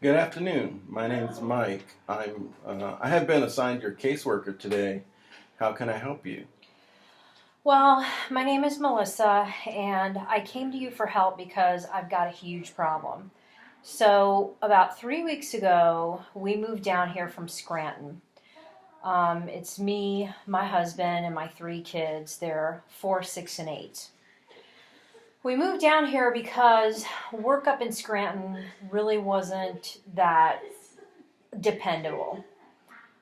Good afternoon. My name is Mike. I have been assigned your caseworker today. How can I help you? Well, my name is Melissa, and I came to you for help because I've got a huge problem. So, about 3 weeks ago, we moved down here from Scranton. It's me, my husband, and my three kids. They're 4, 6, and 8. We moved down here because work up in Scranton really wasn't that dependable.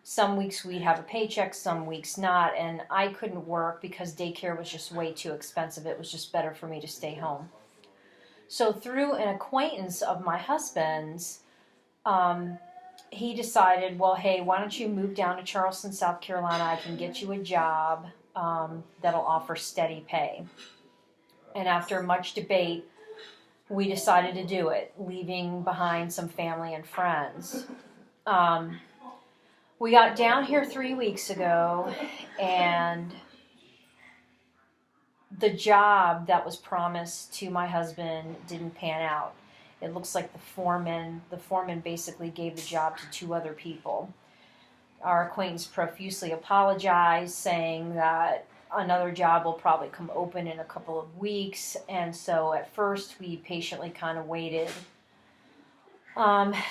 Some weeks we'd have a paycheck, some weeks not, and I couldn't work because daycare was just way too expensive. It was just better for me to stay home. So, through an acquaintance of my husband's, um, he decided, well, hey, why don't you move down to Charleston, South Carolina? I can get you a job that'll offer steady pay. And after much debate, we decided to do it, leaving behind some family and friends. Um, we got down here 3 weeks ago, and the job that was promised to my husband didn't pan out. It looks like the foreman basically gave the job to two other people. Our acquaintance profusely apologized, saying that another job will probably come open in a couple of weeks. And so at first we patiently kind of waited.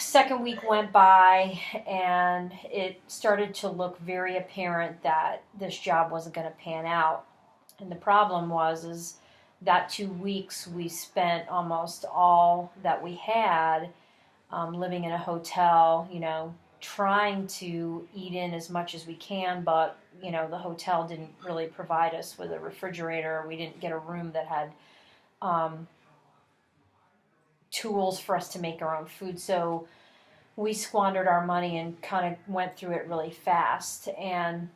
Second week went by, and it started to look very apparent that this job wasn't going to pan out. And the problem is that 2 weeks we spent almost all that we had living in a hotel, trying to eat in as much as we can, but, the hotel didn't really provide us with a refrigerator. We didn't get a room that had um, tools for us to make our own food. So we squandered our money and kind of went through it really fast. And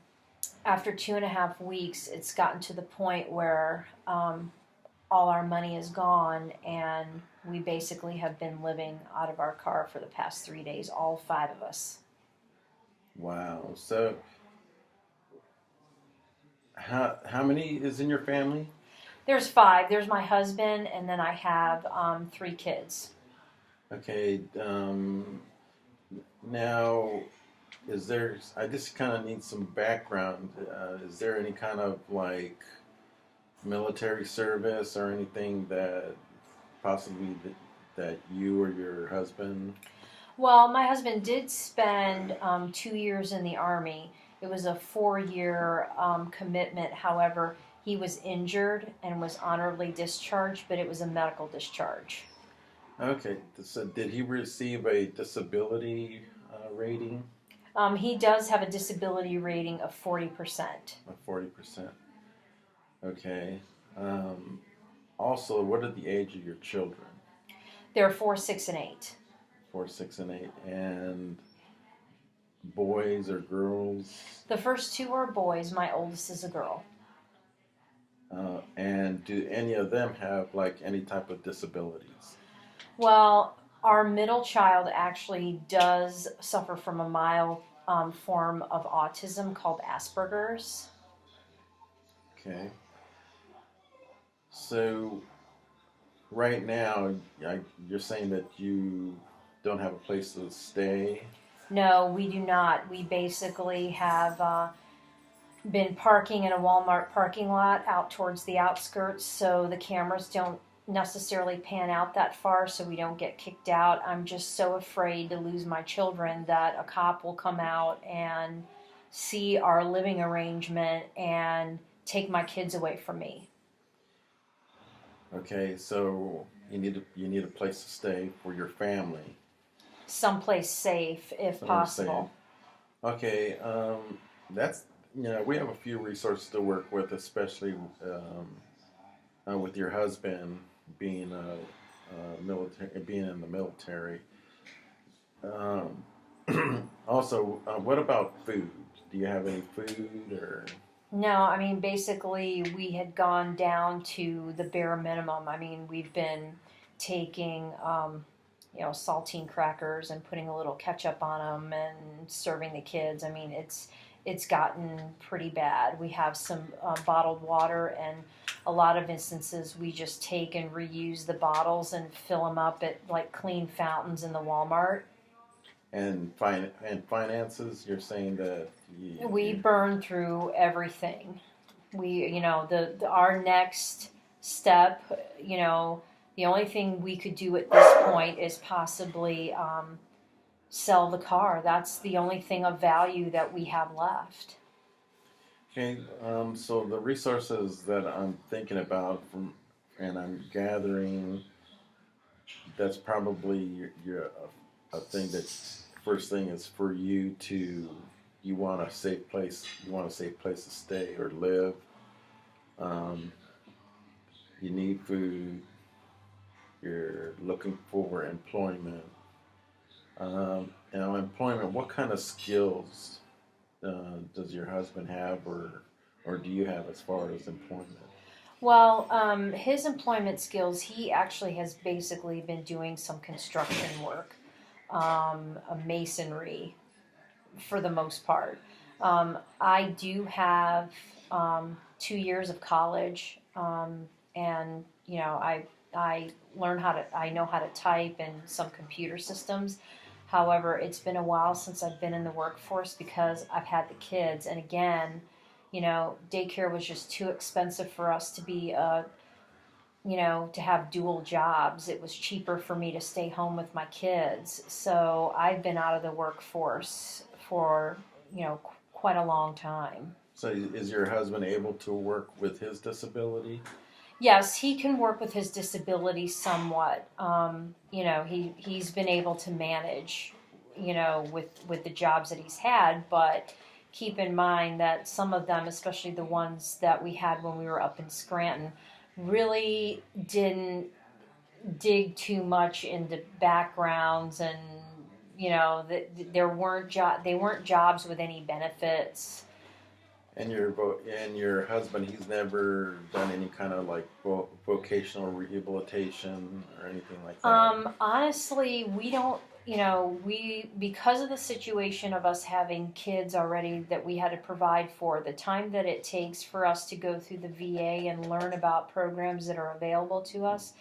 after 2.5 weeks, it's gotten to the point where all our money is gone, and we basically have been living out of our car for the past 3 days, all five of us. Wow. So, how many is in your family? There's five. There's my husband, and then I have three kids. Okay. Now, is there? I just kind of need some background. Is there any kind of like military service or anything that possibly that you or your husband? Well, my husband did spend 2 years in the Army. It was a 4 year commitment. However, he was injured and was honorably discharged, but it was a medical discharge. Okay. So, did he receive a disability rating He does have a disability rating of 40%. of 40%? Okay. Um, Also, what are the age of your children? They're 4, 6, and 8. 4, 6, and 8. And boys or girls? The first two are boys. My oldest is a girl. And do any of them have like any type of disabilities? Well, our middle child actually does suffer from a mild form of autism called Asperger's. Okay. So right now, you're saying that you don't have a place to stay. No, we do not. We basically have been parking in a Walmart parking lot out towards the outskirts, so the cameras don't necessarily pan out that far, so we don't get kicked out. I'm just so afraid to lose my children that a cop will come out and see our living arrangement and take my kids away from me. Okay, so you need a place to stay for your family. Someplace safe if That's what I'm saying. possible. Okay, that's we have a few resources to work with, especially with your husband being military, being in the military. Um, Also, what about food? Do you have any food or? No, I mean, basically, we had gone down to the bare minimum. I mean, we've been taking, saltine crackers and putting a little ketchup on them and serving the kids. I mean, it's gotten pretty bad. We have some bottled water, and a lot of instances we just take and reuse the bottles and fill them up at like clean fountains in the Walmart. And finances, you're saying that We burn through everything. We, our next step, the only thing we could do at this point is possibly sell the car. That's the only thing of value that we have left. okay. So the resources that I'm thinking about from, and I'm gathering, that's probably a thing that first thing is for you to you want a safe place. You want a safe place to stay or live. Um, you need food. You're looking for employment. Employment. What kind of skills does your husband have, or do you have as far as employment? Well, his employment skills, he actually has basically been doing some construction work, a masonry for the most part. I do have 2 years of college, and I I know how to type and some computer systems. However, it's been a while since I've been in the workforce because I've had the kids, and again, daycare was just too expensive for us to be to have dual jobs. It was cheaper for me to stay home with my kids. So I've been out of the workforce for, quite a long time. So is your husband able to work with his disability? Yes, he can work with his disability somewhat. He's been able to manage, with the jobs that he's had, but keep in mind that some of them, especially the ones that we had when we were up in Scranton, really didn't dig too much into backgrounds, and they weren't jobs with any benefits. And your husband, he's never done any kind of like vocational rehabilitation or anything like that. Honestly, we don't. We because of the situation of us having kids already that we had to provide for, the time that it takes for us to go through the VA and learn about programs that are available to us,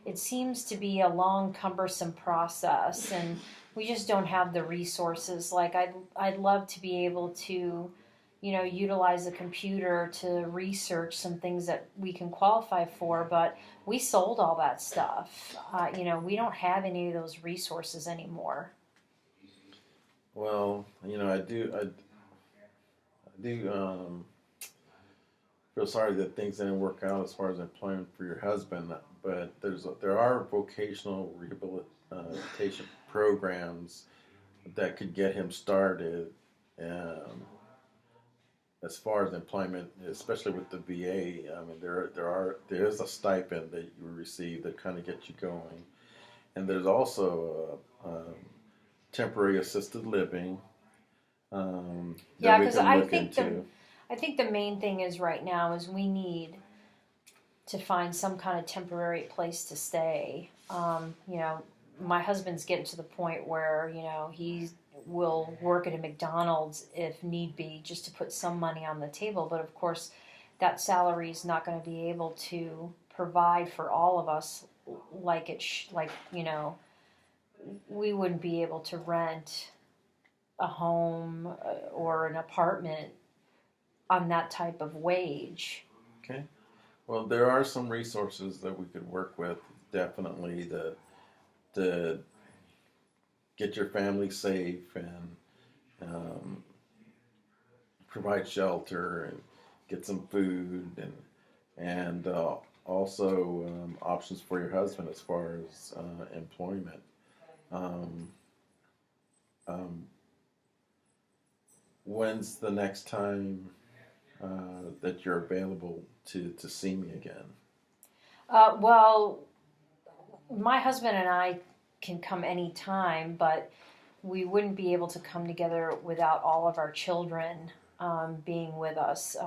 it seems to be a long, cumbersome process, and we just don't have the resources. Like I'd love to be able to, utilize the computer to research some things that we can qualify for, but we sold all that stuff. We don't have any of those resources anymore. Well, I do feel sorry that things didn't work out as far as employment for your husband, but there are vocational rehabilitation programs that could get him started. Um, as far as employment, especially with the VA, I mean there is a stipend that you receive that kind of gets you going, and there's also temporary assisted living that Yeah, we because can look into. I think the main thing is right now is we need to find some kind of temporary place to stay. My husband's getting to the point where he will work at a McDonald's if need be, just to put some money on the table. But of course, that salary is not going to be able to provide for all of us like we wouldn't be able to rent a home or an apartment on that type of wage. Okay. Well, there are some resources that we could work with, definitely, to get your family safe and um, provide shelter and get some food and also options for your husband as far as employment. Um, um, when's the next time that you're available to see me again? Well, my husband and I can come anytime, but we wouldn't be able to come together without all of our children being with us.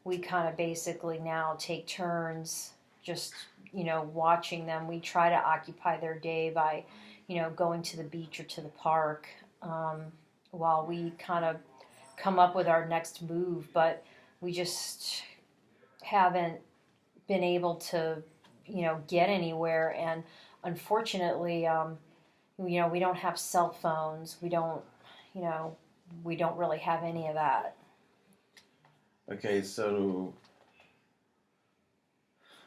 We kind of basically now take turns just, watching them. We try to occupy their day by, going to the beach or to the park while we kind of come up with our next move, but we just haven't been able to, get anywhere. And unfortunately, We don't have cell phones. You know, we don't really have any of that. Okay, so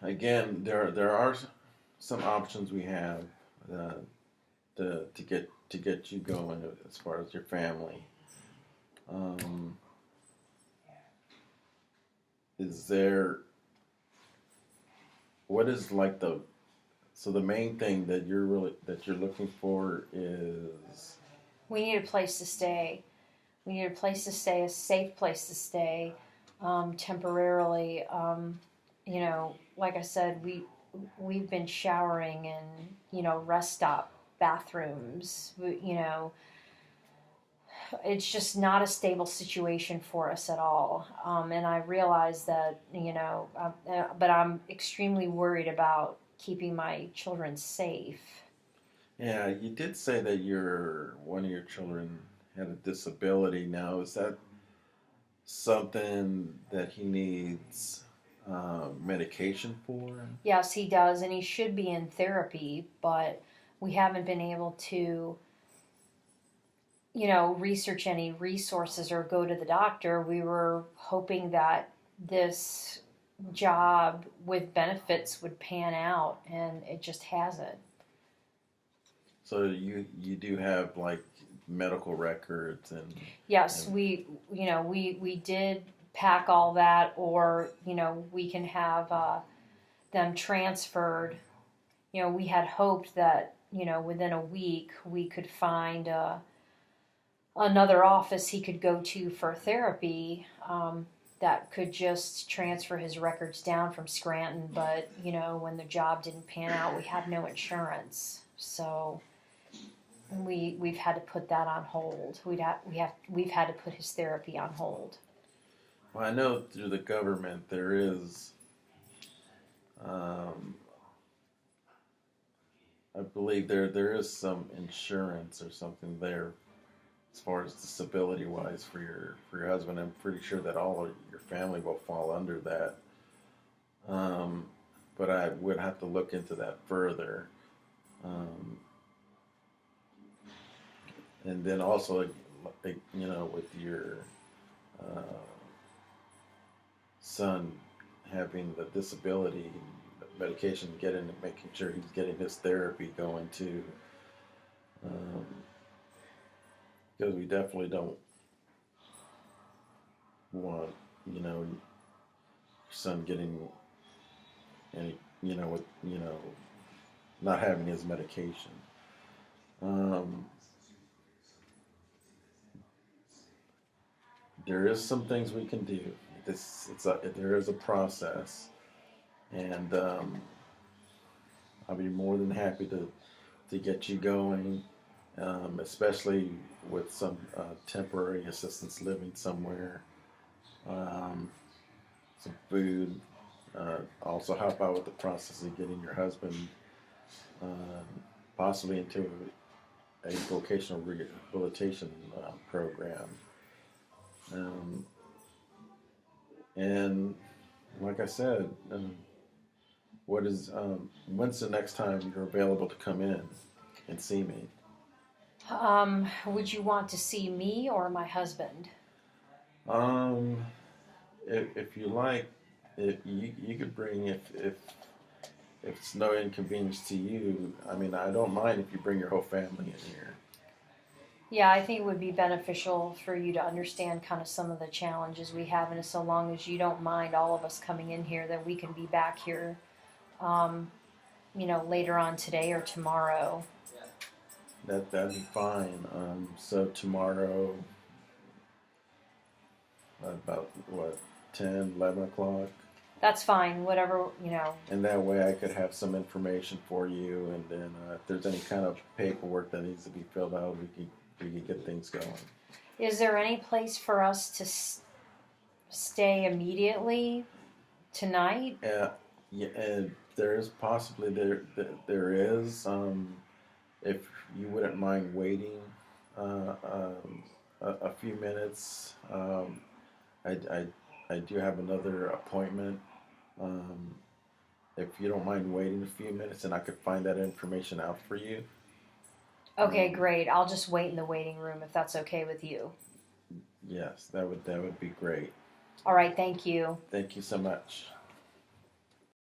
again, there are some options we have uh, to get you going as far as your family. Um, is there what is like the main thing that you're looking for is We need a place to stay. We need a place to stay, a safe place to stay, temporarily. Like I said, we've been showering in rest stop bathrooms. It's just not a stable situation for us at all. And I realize that but I'm extremely worried about keeping my children safe. yeah, you did say that your one of your children had a disability. Now, is that something that he needs medication for? Yes, he does, and he should be in therapy, but we haven't been able to, research any resources or go to the doctor. We were hoping that this job with benefits would pan out, and it just hasn't. So you do have like medical records Yes, and we did pack all that, or we can have them transferred. We had hoped that within a week we could find another office he could go to for therapy, that could just transfer his records down from Scranton. But when the job didn't pan out, we have no insurance, so we've had to put that on hold. We've had to put his therapy on hold. well, I know through the government there is um, I believe there is some insurance or something there as far as disability wise for your husband. I'm pretty sure that all of your family will fall under that. Um, but I would have to look into that further. Um, and then also, like, with your uh, son having the disability medication, making sure he's getting his therapy going too, because we definitely don't want your son getting any with not having his medication. Um, there is some things we can do. There is a process, and I'll be more than happy to get you going, especially with some temporary assistance living somewhere, um, some food. Also help out with the process of getting your husband uh, possibly into a vocational rehabilitation program. Um, and like I said, when's the next time you're available to come in and see me? Would you want to see me or my husband? Um, if you like, if you could bring if it's no inconvenience to you. I mean, I don't mind if you bring your whole family in here. Yeah, I think it would be beneficial for you to understand kind of some of the challenges we have, and so long as you don't mind all of us coming in here, then we can be back here, um, later on today or tomorrow. That'd be fine. So tomorrow, about what, 10, 11 o'clock, That's fine, whatever, and that way I could have some information for you, and then if there's any kind of paperwork that needs to be filled out, we can get things going. Is there any place for us to stay immediately tonight? Yeah, and there is possibly there is. If you wouldn't mind waiting a few minutes, I, I I do have another appointment. Um, if you don't mind waiting a few minutes, and I could find that information out for you. Okay, great. I'll just wait in the waiting room if that's okay with you. Yes, that would be great. All right, thank you. Thank you so much.